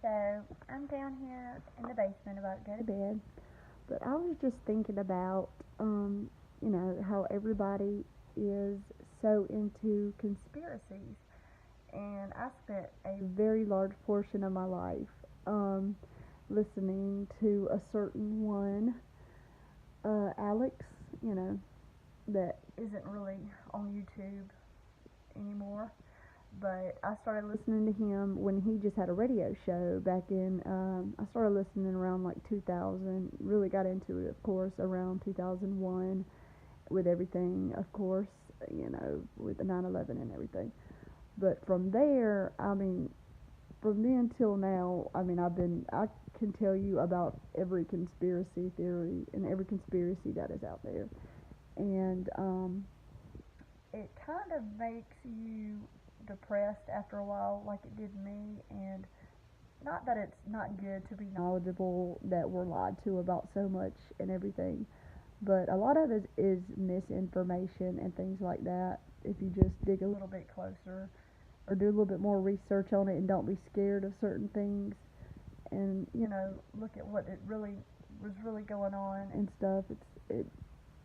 So I'm down here in the basement about to go to bed, but I was just thinking about, how everybody is so into conspiracies, and I spent a very large portion of my life um, listening to a certain one, Alex, you know, that isn't really on YouTube anymore. But I started listening to him when he just had a radio show back in. I started listening around like 2000. Really got into it, of course, around 2001 with everything, of course, with the 9/11 and everything. But from there, from then till now, I can tell you about every conspiracy theory and every conspiracy that is out there, and it kind of makes you depressed after a while, like it did me. And not that it's not good to be knowledgeable that we're lied to about so much and everything, but a lot of it is misinformation and things like that. If you just dig a little bit closer or do a little bit more research on it and don't be scared of certain things, and look at what it really was really going on and stuff. It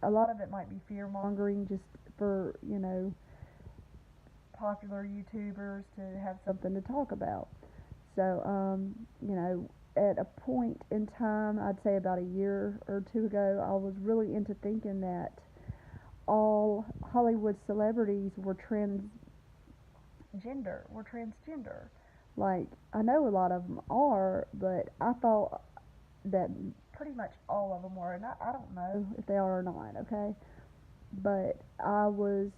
A lot of it might be fear mongering just for popular YouTubers to have something to talk about. So, at a point in time, I'd say about a year or two ago, I was really into thinking that all Hollywood celebrities were transgender. Like, I know a lot of them are, but I thought that pretty much all of them were, and I don't know if they are or not, okay? But I was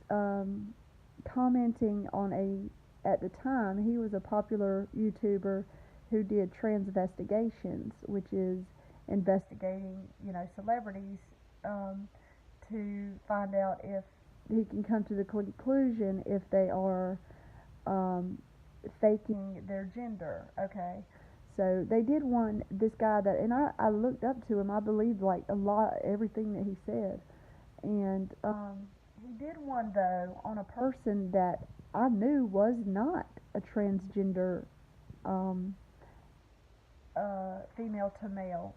commenting on at the time, he was a popular YouTuber who did transvestigations, which is investigating, celebrities, to find out if he can come to the conclusion if they are um, faking their gender, okay? So they did one, this guy that, and I looked up to him. I believed like a lot, everything that he said. And he did one though on a person that I knew was not a transgender um, female to male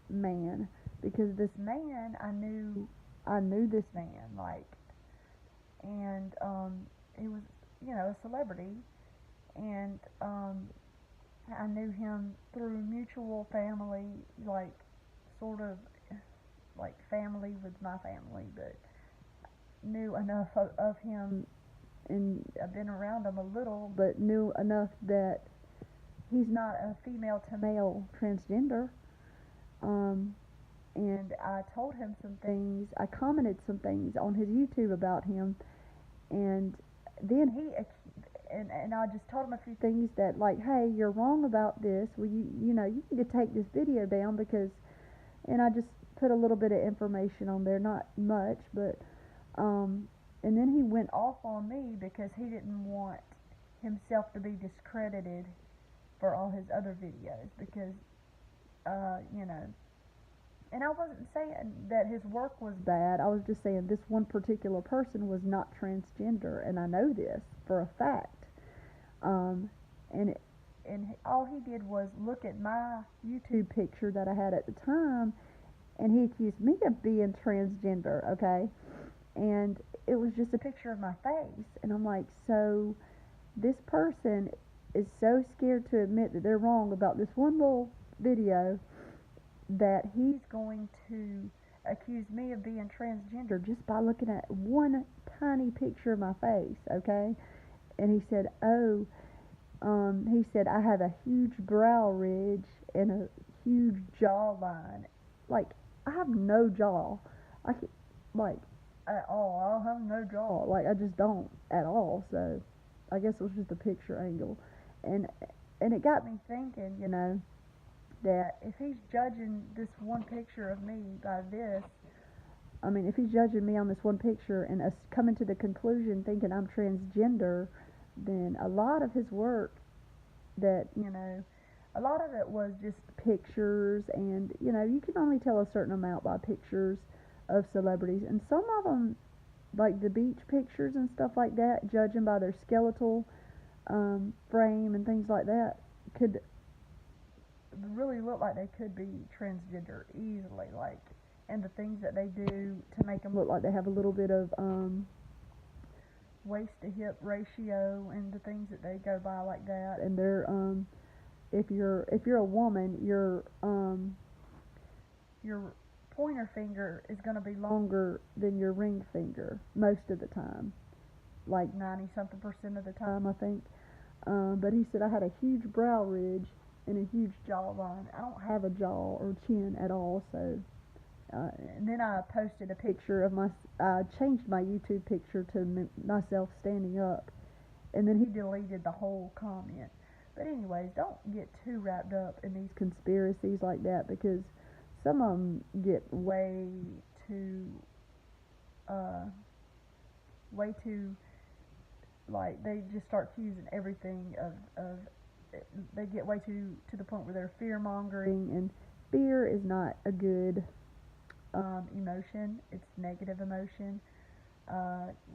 man, because this man I knew this man, like, and he was a celebrity, and I knew him through mutual family, like sort of like family with my family, but knew enough of him, and I've been around him a little, but knew enough that he's not a female to male transgender. Um, and I told him some things. I commented some things on his YouTube about him, and then and I just told him a few things that, like, hey, you're wrong about this. Well, you need to take this video down because, and I just put a little bit of information on there, not much, but um, and then he went off on me because he didn't want himself to be discredited for all his other videos because, you know, and I wasn't saying that his work was bad. I was just saying this one particular person was not transgender, and I know this for a fact. Um, and it, and all he did was look at my YouTube picture that I had at the time, and he accused me of being transgender. Okay, and it was just a picture of my face, and I'm like, so this person is so scared to admit that they're wrong about this one little video that he's going to accuse me of being transgender just by looking at one tiny picture of my face, okay? And he said, oh, he said, I have a huge brow ridge and a huge jawline. Like, I have no jaw. I can, like, at all. I have no jaw. Like, I just don't at all. So, I guess it was just a picture angle. And, and it got me thinking, that if he's judging this one picture of me by this, I mean, if he's judging me on this one picture and us coming to the conclusion thinking I'm transgender, then a lot of his work that, a lot of it was just pictures, and, you can only tell a certain amount by pictures of celebrities, and some of them, like the beach pictures and stuff like that, judging by their skeletal frame and things like that, could really look like they could be transgender easily, like, and the things that they do to make them look like they have a little bit of waist to hip ratio, and the things that they go by like that, and they're if you're a woman, your pointer finger is going to be longer than your ring finger most of the time, like 90 something percent of the time, I think. But he said I had a huge brow ridge and a huge jawline. I don't have a jaw or chin at all, so. And then I posted a picture of I changed my YouTube picture to myself standing up, and then he deleted the whole comment. But anyways, don't get too wrapped up in these conspiracies like that, because some of them get too, uh, way too, like, they just start accusing everything of they get way too to the point where they're fear mongering, and fear is not a good emotion. It's negative emotion.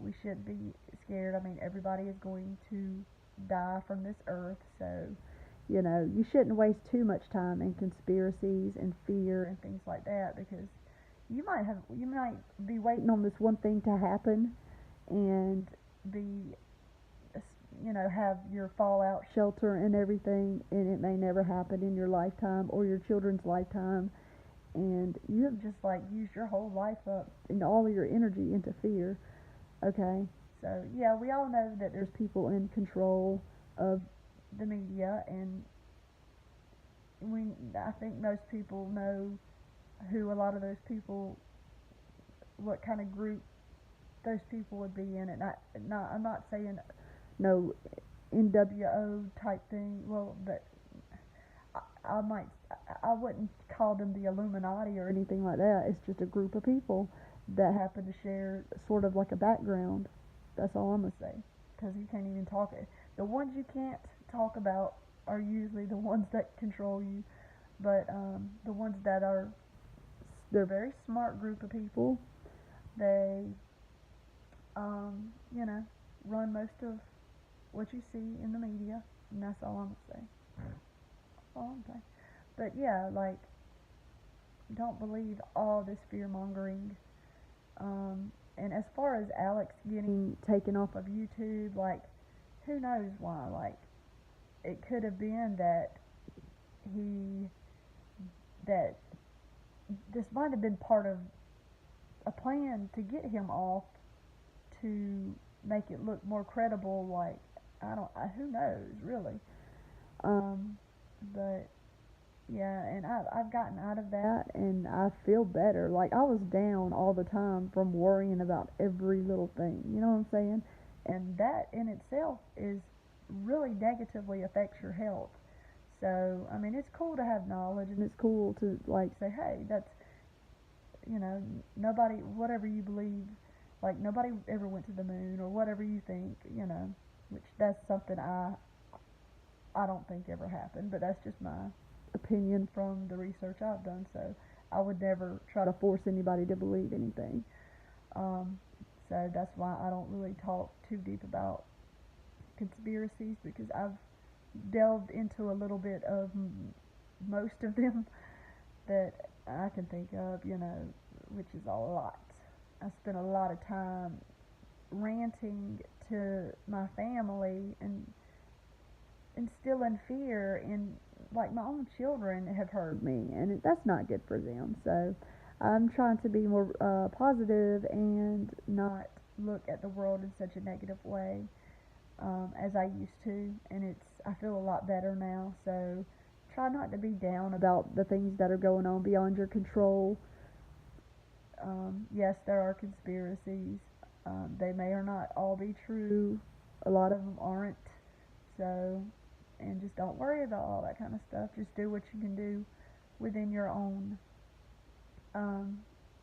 We shouldn't be scared. I mean, everybody is going to die from this earth, so you shouldn't waste too much time in conspiracies and fear and things like that, because you might be waiting on this one thing to happen, and be have your fallout shelter and everything, and it may never happen in your lifetime or your children's lifetime, and you have just like used your whole life up and all of your energy into fear. Okay, so yeah, we all know that there's people in control of the media, and I think most people know who a lot of those people, what kind of group those people would be in. And I'm not saying no NWO type thing. Well, but I might, I wouldn't call them the Illuminati or anything like that. It's just a group of people that happen to share sort of like a background. That's all I'm gonna say. Because you can't even talk it. The ones you can't talk about are usually the ones that control you. But the ones that they're a very smart group of people. They, you know, run most of what you see in the media, and that's all I'm gonna say. That's all I'm saying. But yeah, like, don't believe all this fear mongering. And as far as Alex getting taken off of YouTube, like, who knows why? Like, it could have been he that this might have been part of a plan to get him off, to make it look more credible. Like, who knows really? But yeah, and I've gotten out of that, and I feel better. Like, I was down all the time from worrying about every little thing. You know what I'm saying? And that in itself is really negatively affects your health. So, I mean, it's cool to have knowledge, and it's cool to, like, say, hey, that's, nobody, whatever you believe, like, nobody ever went to the moon, or whatever you think, which that's something I don't think ever happened, but that's just my opinion from the research I've done. So I would never try to force anybody to believe anything. So that's why I don't really talk too deep about conspiracies, because I've delved into a little bit of most of them that I can think of, which is a lot. I spent a lot of time ranting to my family and instilling fear, and like, my own children have heard me, and that's not good for them. So I'm trying to be more positive and not look at the world in such a negative way as I used to, and I feel a lot better now. So try not to be down about the things that are going on beyond your control. Yes, there are conspiracies. They may or not all be true. A lot of them aren't. So, and just don't worry about all that kind of stuff. Just do what you can do within your own,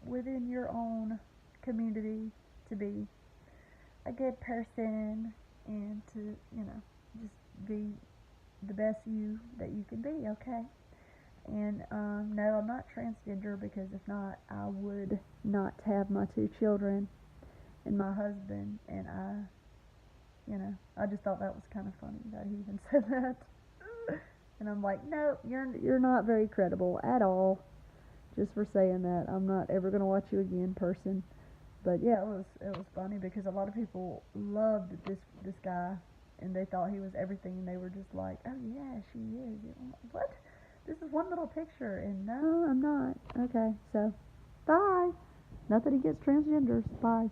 within your own community, to be a good person, and to, just be the best you that you can be. Okay. And no, I'm not transgender, because if not, I would not have my 2 children and my husband. And I just thought that was kind of funny that he even said that. And I'm like, no, you're not very credible at all. Just for saying that, I'm not ever gonna watch you again, person. But yeah, it was funny because a lot of people loved this guy, and they thought he was everything, and they were just like, oh yeah, she is. What? This is one little picture, and no, I'm not. Okay, so bye. Not that he gets transgenders. Bye.